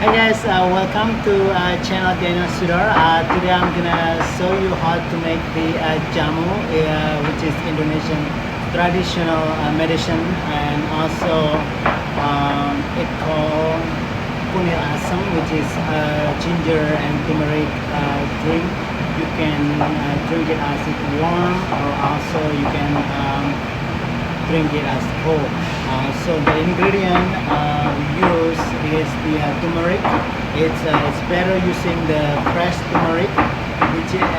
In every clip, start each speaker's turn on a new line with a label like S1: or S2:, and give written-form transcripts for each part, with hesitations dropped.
S1: Hey guys, welcome to channel Daniel Sudar. Today I'm gonna show you how to make the jamu, which is Indonesian traditional medicine, and also it called kunyit asam, which is ginger and turmeric drink. You can drink it as it warm, or also you can drink it as cold. So the ingredient we use is the turmeric. It's better using the fresh turmeric,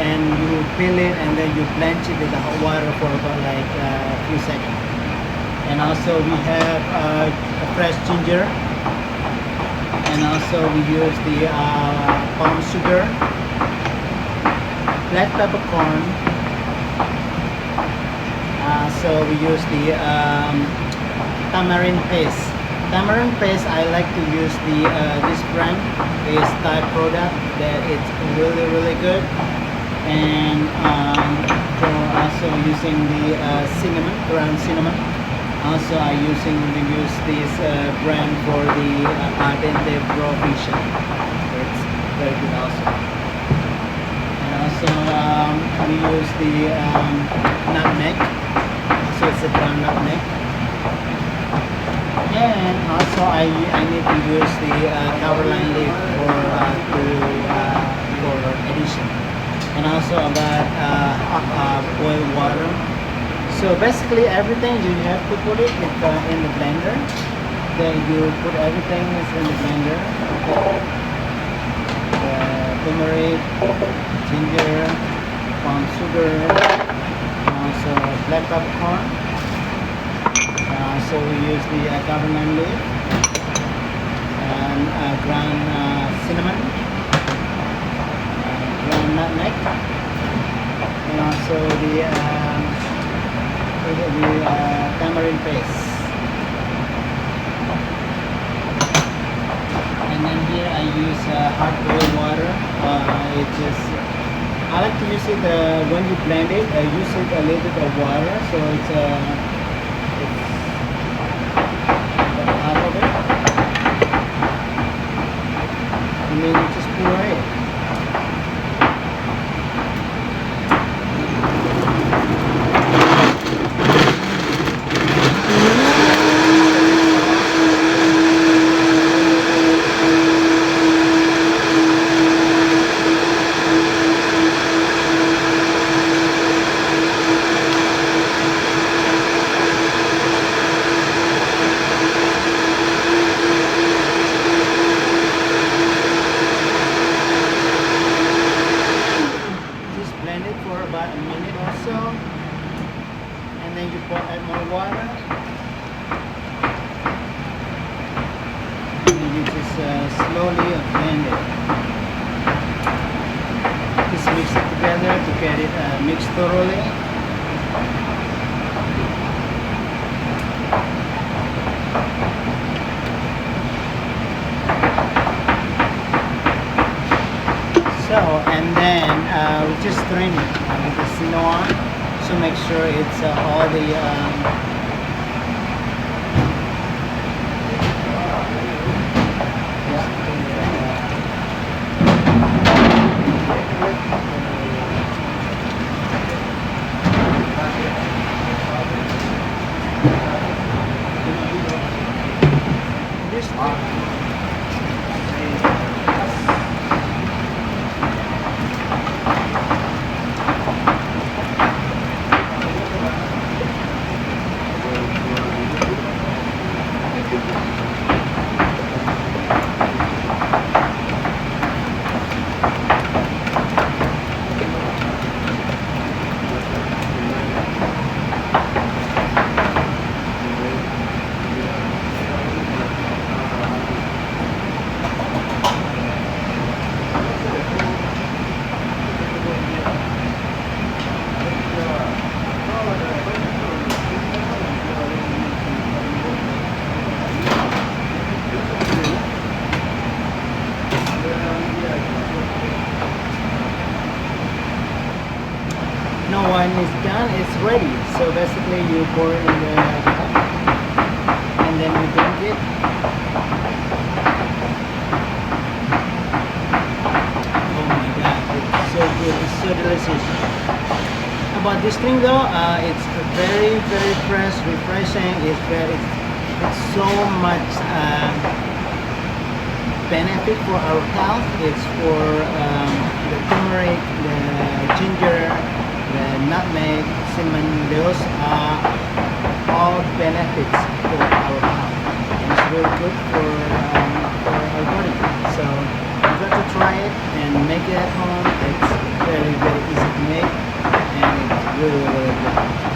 S1: and you peel it and then you blanch it with the hot water for about like a few seconds. And also we have fresh ginger, and also we use the palm sugar, black peppercorn. So we use the tamarind paste. Tamarind paste, I like to use the this brand is Thai product that it's really good. And for also using the cinnamon, ground cinnamon. Also I we use this brand for the al dente provision. It's very good also. And also we use the nutmeg. So it's a ground nutmeg. And also I need to use the Caroline leaf for addition. And also about boiled water. So basically everything you have to put it in the blender. Then you put everything in the blender. The turmeric, ginger, palm sugar, also black peppercorn. So we use the cardamom leaf and ground cinnamon, ground nutmeg, and also the tamarind paste. And then here I use hard boiled water. I like to use it when you blend it. I use it a little bit of water, so it's half of it, and then you just pour it. Blend it for about a minute or so, and then you add more water, and then you just slowly blend it. Just mix it together to get it mixed thoroughly. So, and then we just strain it with the cinnamon, so make sure it's all the when it's done, it's ready. So basically you pour it in the cup and then you drink it. so delicious. About this thing though, it's very very fresh, refreshing. It's so much benefit for our health. It's for the turmeric, the ginger, the nutmeg, cinnamon. Those are all benefits for our health. And it's very good for our body. So you got to try it and make it at home. It's very very easy to make, and it's really really good.